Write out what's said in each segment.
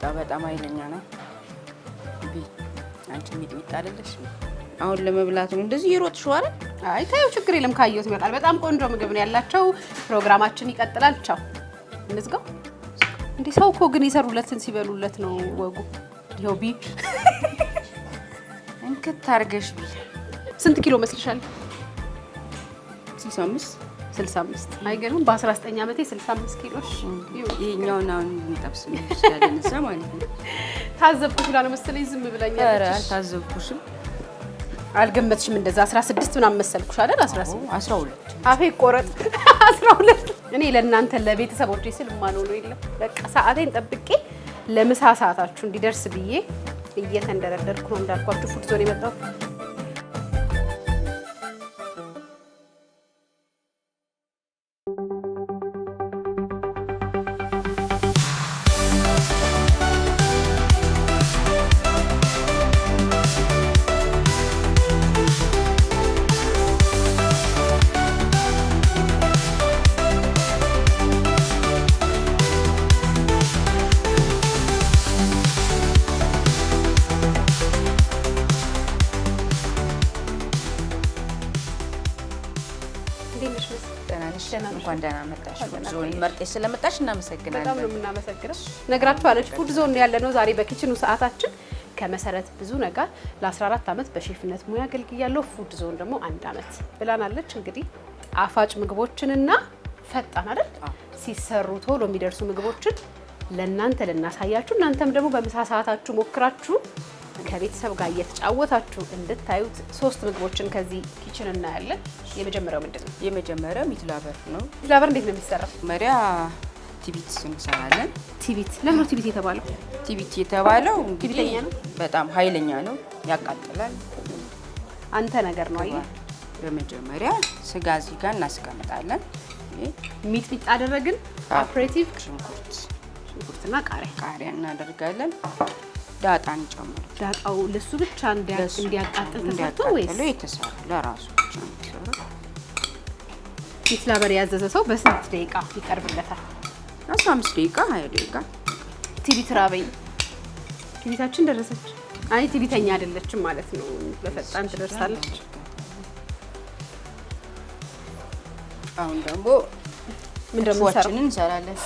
ሚጥሚጣ በጣም ኃይለኛ ነው። አንቺ ሚጥሚጣ አይደለሽ አሁን ለመብላት ነው እንደዚህ ይሮጥሽው አይደል? አይ ታዩ ችግር የለም ካየሁት ይመጣል። በጣም ቆንጆ ምግብ ነው ያላቸው። ፕሮግራማችን ይቀጥላል። ቻው እንዝጋው። እንዴ ሰው እኮ ግን ይሰሩለትን ሲበሉለት ነው ወጉ። ይኸው ቢ እንክት አድርገሽ ቢ ስንት ኪሎ መስልሻል? 65 አይገርም። በ19 ዓመቴ 65 ኪሎሽ። ይሄኛው ነው እንጠብስ ነው ያለንሳ ማለት ነው። ታዘብኩሽ ብላ ነው መሰለኝ ዝም ብለኛለች። ኧረ አልታዘብኩሽም። አልገመትሽም። እንደዛ 16 ምናምን መሰልኩሽ አይደል? 12 አፌ ቆረጥ 12 እኔ ለእናንተ ለቤተሰቦቼ ስል ማነው ነው የለም። በቃ ሰዓቴን ጠብቄ ለምሳ ሰዓታችሁ እንዲደርስ ብዬ እየተንደረደርኩ ነው እንዳልኳችሁ ፉድ ዞን የመጣው። እንኳን ደህና መጣሽ። ፉድ ዞን መርጠሽ ስለመጣሽ እናመሰግናለን። በጣም ነው የምናመሰግነው። ነግራችኋለች ፉድ ዞን ያለነው ዛሬ በኪችኑ ሰዓታችን ከመሰረት ብዙ ነገር ለ14 ዓመት በሼፍነት ሙያ አገልግያለሁ። ፉድ ዞን ደግሞ 1 ዓመት ብላናለች። እንግዲህ ጣፋጭ ምግቦችንና ፈጣን አይደል ሲሰሩ ቶሎ የሚደርሱ ምግቦችን ለእናንተ ልናሳያችሁ፣ እናንተም ደግሞ በምሳ ሰዓታችሁ ሞክራችሁ ከቤተሰብ ጋር እየተጫወታችሁ እንድታዩት 3 ምግቦችን ከዚህ ኪችን እናያለን። የመጀመሪያው ምንድነው? የመጀመሪያው ሚትላበር ነው። ሚትላበር እንዴት ነው የሚሰራው? መሪያ ቲቢት እንሰራለን። ቲቢት ለምን ቲቢት የተባለው? ቲቢት የተባለው እንግዲህ ቲቢተኛ ነው፣ በጣም ኃይለኛ ነው፣ ያቃጥላል። አንተ ነገር ነው። አየህ በመጀመሪያ ስጋ እዚህ ጋር እናስቀምጣለን። ሚጥሚጣ አደረግን። አፕሬቲቭ ሽንኩርትና ቃሪያ እናደርጋለን። ዳጣን ጨምሩ። ዳጣው ለሱ ብቻ እንዲያቃጥል ተሰርቶ ወይስ የተሰራ ለራሱ ብቻ ነው የተሰራ? ሚትላበር ያዘዘ ሰው በስንት ደቂቃ ይቀርብለታል? 15 ደቂቃ 20 ደቂቃ። ቲቢት ራበኝ። ቲቢታችን ደረሰች። አይ ቲቢተኛ አይደለችም ማለት ነው። በፈጣን ትደርሳለች። አሁን ደግሞ ምንድነው እንሰራለን።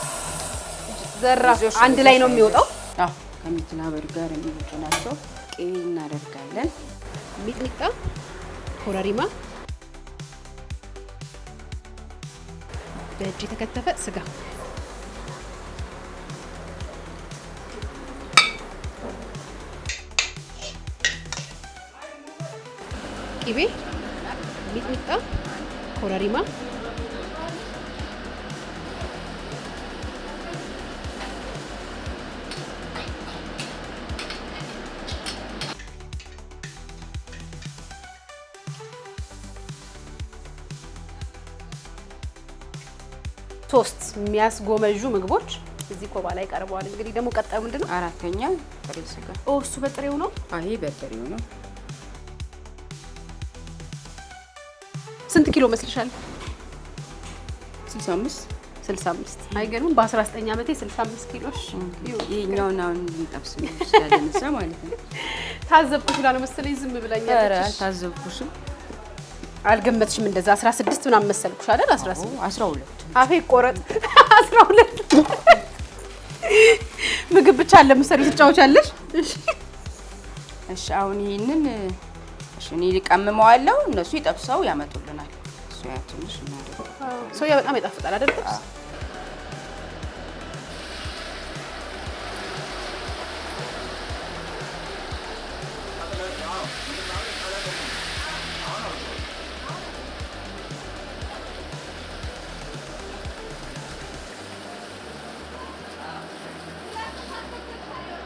ዘራ አንድ ላይ ነው የሚወጣው። አዎ ከሚትላበር ጋር የሚወጡ ናቸው። ቅቤ እናደርጋለን። ሚጥሚጣ፣ ኮረሪማ፣ በእጅ የተከተፈ ስጋ፣ ቅቤ፣ ሚጥሚጣ፣ ኮረሪማ፣ ሶስት የሚያስጎመዡ ምግቦች እዚህ ኮባ ላይ ቀርበዋል። እንግዲህ ደግሞ ቀጣዩ ምንድነው? አራተኛ ጥሬ ስጋ። እሱ በጥሬው ነው። አይ በጥሬው ነው። ስንት ኪሎ መስልሻል? 65 አይገርም። በ19 ዓመቴ 65 ኪሎሽ። ይሄኛው ነው እንጠብስ ነው ያለንሳ ማለት ነው። ታዘብኩሽ ብላ ነው መሰለኝ ዝም ብለኛለች። ኧረ አልታዘብኩሽም። አልገመትሽም። እንደዛ 16 ምናምን መሰልኩሽ አይደል? 12 አፌ ቆረጥ 12 ምግብ ብቻ ለምሰሪ ትጫወቻለሽ። እሺ አሁን ይሄንን እኔ ልቀምመዋለሁ፣ እነሱ ይጠብሰው ያመጡልናል። ሶያ ትንሽ እናደርግ። ሶያ በጣም ይጣፍጣል አይደል?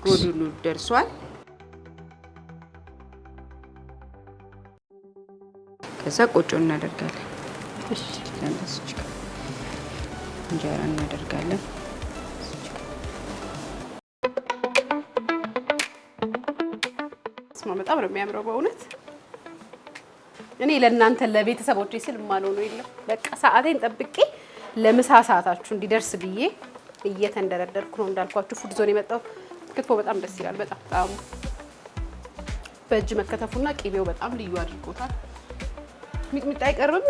ጎድሉ ደርሷል። ከዛ ቆጮ እናደርጋለን። እሺ ለምስጭ እንጀራ እናደርጋለን። ስማ በጣም ነው የሚያምረው በእውነት። እኔ ለእናንተ ለቤተሰቦቼ ስል ማነው ነው የለም። በቃ ሰዓቴን ጠብቄ ለምሳ ሰዓታችሁ እንዲደርስ ብዬ እየተንደረደርኩ ነው እንዳልኳችሁ ፉድ ዞን የመጣው። ክትፎ በጣም ደስ ይላል። በጣም ጣዕሙ በእጅ መከተፉና ቅቤው በጣም ልዩ አድርጎታል። ሚጥሚጣ አይቀርም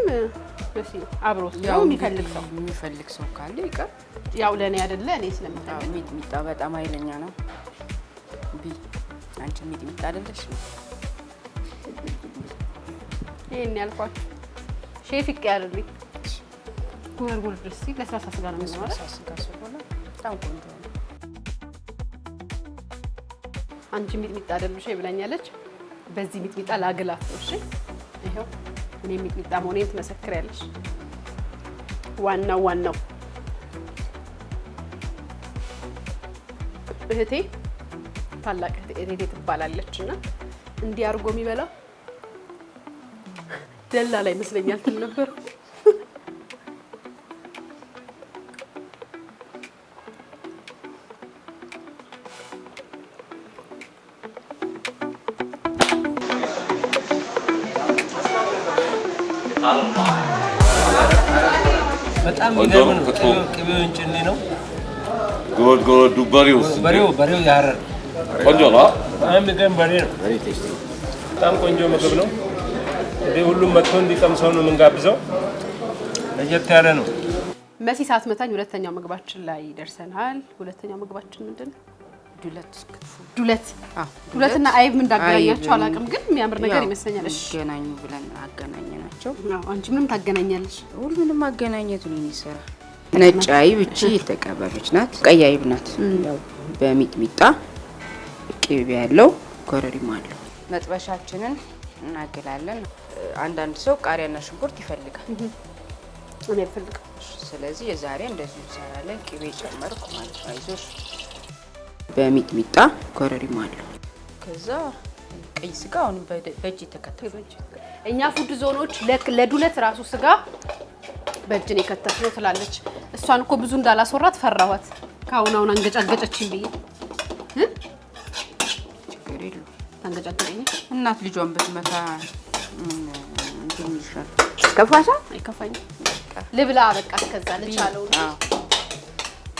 ደስ አብሮት ያው የሚፈልግ ሰው ካለ ይቀር። ያው ለኔ አይደለ እኔ ስለምፈልግ ሚጥሚጣ በጣም ኃይለኛ ነው። አንቺ ሚጥሚጣ አይደለሽ ይሄን ያልኳችሁ ሼፍ ይቀያርልኝ። ጉርጉር ድረስ ለስላሳ ስጋ ነው የሚሆነው። ለስላሳ ስጋ ስለሆነ በጣም ቆንጆ ነው። አንቺ ሚጥሚጣ አይደለሽ ብላኛለች። በዚህ ሚጥሚጣ ላግላፍ ነው። እሺ ይሄው እኔ ሚጥሚጣ መሆኔን ትመሰክሪያለሽ። ዋናው እህቴ ታላቅ እህቴ ትባላለችና እንዲህ አድርጎ የሚበላ ደላላ ይመስለኛል ትል ነበር። በጣም ይገርም ነው። ቅቤው እንጭኔ ነው። ጎድ በሬው ያረር ቆንጆ ነው። በጣም ይገርም በሬ ነው። በጣም ቆንጆ ምግብ ነው። እንግዲህ ሁሉም መጥቶ እንዲቀምሰው ነው የምንጋብዘው። ለየት ያለ ነው። መሲ ሳትመታኝ ሁለተኛው ምግባችን ላይ ደርሰናል። ሁለተኛው ምግባችን ምንድን ነው? ዱለትና አይብ ምን እንዳገናኛቸው አላውቅም፣ ግን የሚያምር ነገር ይመስለኛል። እሺ ገናኙ ብለን አገናኘናቸው። አንቺ ምንም ታገናኛለሽ? ሁሉንም ማገናኘቱ ነው የሚሰራ። ነጭ አይብ እቺ የተቀበረች ናት። ቀይ አይብ ናት። ያው በሚጥሚጣ ቅቤ ያለው ኮረሪማ አለው። መጥበሻችንን እናገላለን። አንዳንድ ሰው ቃሪያና ሽንኩርት ይፈልጋል። እኔ አልፈልግም። ስለዚህ የዛሬ እንደዚህ እንሰራለን። ቅቤ ጨመርኩ ማለት ነው። አይዞሽ በሚጥሚጣ ኮረሪማ አለው። ከዛ ቀይ ስጋ አሁን በእጅ ተከተፈ። እኛ ፉድ ዞኖች ለዱለት ራሱ ስጋ በእጅ ነው የከተፍነው ትላለች። እሷን እኮ ብዙ እንዳላስወራት ፈራኋት። ካሁን አንገጫገጨችኝ ብዬ ችግር የለውም። አንገጫገጨኝ። እናት ልጇን ብትመታ እንትን ይሻል። ከፋሻ አይከፋኝም። ልብላ በቃ እስከዛ ልቻለው።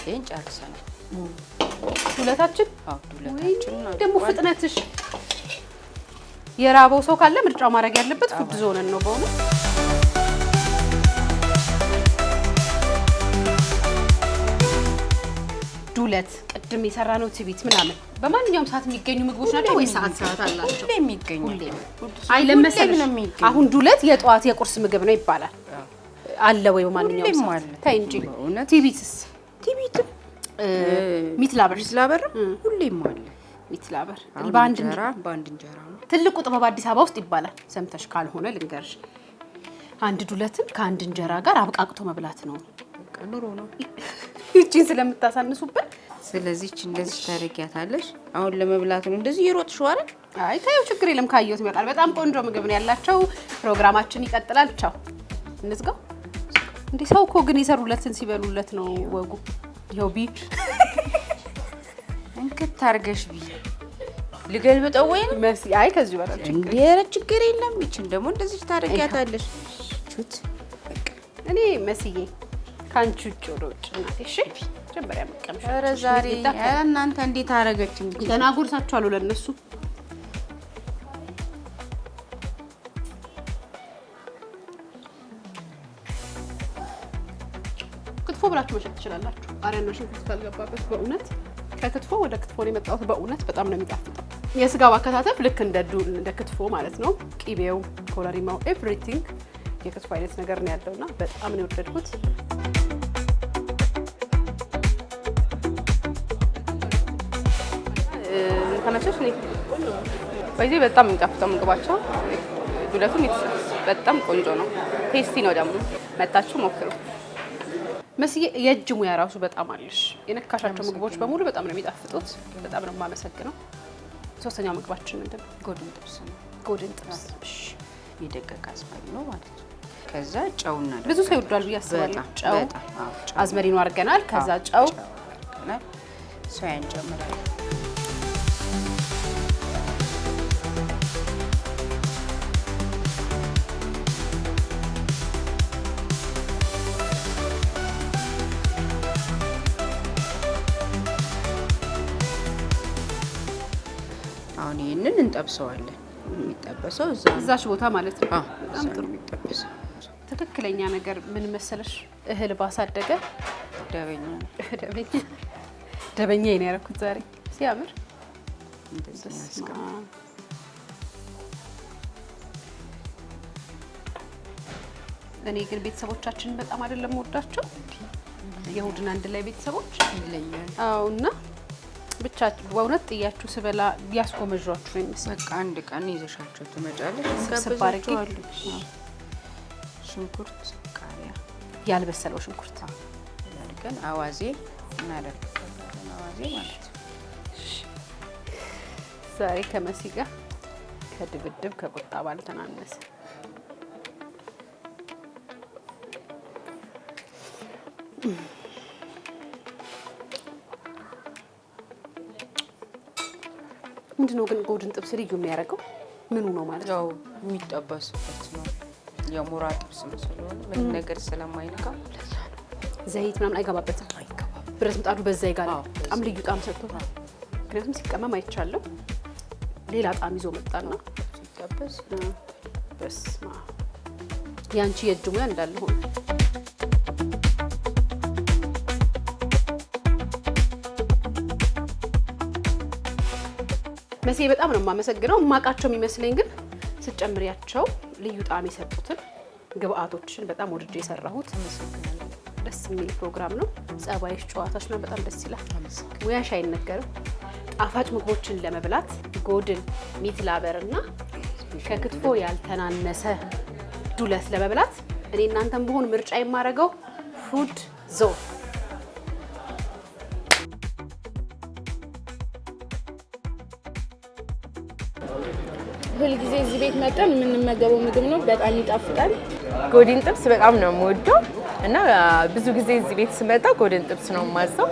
ይሄን ጨርሰናል። ዱለታችን ደግሞ አልቋል። ፍጥነትሽ የራበው ሰው ካለ ምርጫው ማድረግ ያለበት ፉድ ዞንን ነው በእውነት። ዱለት ቅድም የሰራነው ትቢት ምናምን በማንኛውም ሰዓት የሚገኙ ምግቦች ናቸው ወይ ሰዓት አላቸው? ሁሌ የሚገኙ አይ ለምሳሌ አሁን ዱለት የጧት የቁርስ ምግብ ነው ይባላል። አለ ወይ በማንኛውም ሰዓት? ታይ እንጂ ቲቢትስ ቲቢትም ሚትላበር ሁሌም አለ። ሚትላበር በአንድ እንጀራ ነው። ትልቁ ጥበብ አዲስ አበባ ውስጥ ይባላል። ሰምተሽ ካልሆነ ልንገርሽ፣ አንድ ዱለትን ከአንድ እንጀራ ጋር አብቃቅቶ መብላት ነው። በቃ ኑሮ ነው። እቺን ስለምታሳንሱበት ስለዚህ እንደዚህ ታረጊያታለሽ። አሁን ለመብላት ነው እንደዚህ እየሮጥሽው አይደል? አይ ታዩ ችግር የለም። ካየሁት ይበቃል። በጣም ቆንጆ ምግብ ነው ያላቸው። ፕሮግራማችን ይቀጥላል። ቻው እንዝጋው። እንዴ ሰው እኮ ግን የሰሩለትን ሲበሉለት ነው ወጉ። ይኸው ቢ እንክት አድርገሽ ቢ ልገልብጠው ወይን መሲ አይ ከዚህ በኋላ እንዴ ችግር የለም። እቺን ደግሞ እንደዚህ ታረጊያታለሽ። ቹት እኔ መስዬ ካንቺ ውጭ ወደ ውጭ እናቴ እሺ ጀመሪያ መቀምሽ። ኧረ ዛሬ እናንተ እንዴት አረጋችኝ? ገና ጎርሳችኋለሁ ለነሱ። ክትፎ ብላችሁ መሸጥ ትችላላችሁ። ቃሪያና ሽንኩርት ካልገባበት በእውነት ከክትፎ ወደ ክትፎ ነው የመጣሁት። በእውነት በጣም ነው የሚጣፍጠው። የስጋው አከታተፍ ልክ እንደ ክትፎ ማለት ነው። ቂቤው፣ ኮረሪማው፣ ኤቭሪቲንግ የክትፎ አይነት ነገር ነው ያለውና በጣም ነው የወደድኩት። ተመቸሽ? በዚህ በጣም የሚጣፍጠው ምግባቸው ዱለቱም በጣም ቆንጆ ነው። ቴስቲ ነው ደግሞ መታችሁ ሞክሩ። መስዬ የእጅ ሙያ ራሱ በጣም አለሽ። የነካሻቸው ምግቦች በሙሉ በጣም ነው የሚጣፍጡት። በጣም ነው የማመሰግነው። ሶስተኛው ምግባችን ምንድን ነው? ጎድን ጥብስ ነው። ጎድን ጥብስ የደቀቀ አዝመሪ ነው ማለት ነው። ከዛ ጨውና ብዙ ሰው ይወዳል ብዬ አስባለሁ። ጨው አዝመሪኑ አድርገናል። ከዛ ጨው አድርገናል። ሶያ እንጨምራለን። እንጠብሰዋለን። የሚጠበሰው እዛች ቦታ ማለት ነው። በጣም ጥሩ የሚጠበሰው ትክክለኛ ነገር ምን መሰለሽ፣ እህል ባሳደገ ደበኛ ነው። ደበኛ ነው ያደረኩት ዛሬ ሲያምር። እኔ ግን ቤተሰቦቻችንን በጣም አይደለም ወዳቸው የእሑድን አንድ ላይ ቤተሰቦች ይለኛል። እና ብቻ በእውነት ጥያችሁ ስበላ ያስጎመዣችሁ ነው የሚመስለው። በቃ አንድ ቀን ይዘሻቸው ትመጫለሽ። እንጋብዛቸዋለሽ። ሽንኩርት፣ ቃሪያ፣ ያልበሰለው ሽንኩርት አድርገን አዋዜ እናደርጋለን። አዋዜ ማለት ነው። ዛሬ ከመሲ ጋር ከድብድብ ከቁጣ ባልተናነሰ ምንድነው ግን ጎድን ጥብስ ልዩ የሚያደርገው ምኑ ነው ማለት ነው? ያው የሚጠበስበት ነው። የሙራ ጥብስ ስለሆነ ምን ነገር ስለማይነካ ዘይት ምናምን አይገባበትም። ብረት ምጣዱ በዛ ይጋል። በጣም ልዩ ጣዕም ሰጥቶታል። ምክንያቱም ሲቀመም አይቻለሁ ሌላ ጣዕም ይዞ መጣና ሲጠበስ በስማ ያንቺ የእጅ ሙያ እንዳለ ሆነ። መሲ በጣም ነው የማመሰግነው። ማቃቸው የሚመስለኝ ግን ስትጨምሪያቸው ልዩ ጣዕም የሰጡትን ግብአቶችን በጣም ወድጄ የሰራሁት። ደስ የሚል ፕሮግራም ነው። ጸባይሽ፣ ጨዋታሽ ነው በጣም ደስ ይላል። ሙያሽ አይነገርም። ጣፋጭ ምግቦችን ለመብላት ጎድን ሚት ላበርና ከክትፎ ያልተናነሰ ዱለት ለመብላት እኔ እናንተም በሆን ምርጫ የማደርገው ፉድ ዞን። ሁልጊዜ እዚህ ቤት መጠን የምንመገበው ምግብ ነው። በጣም ይጣፍጣል። ጎድን ጥብስ በጣም ነው የምወደው እና ብዙ ጊዜ እዚህ ቤት ስመጣ ጎድን ጥብስ ነው የማዘው።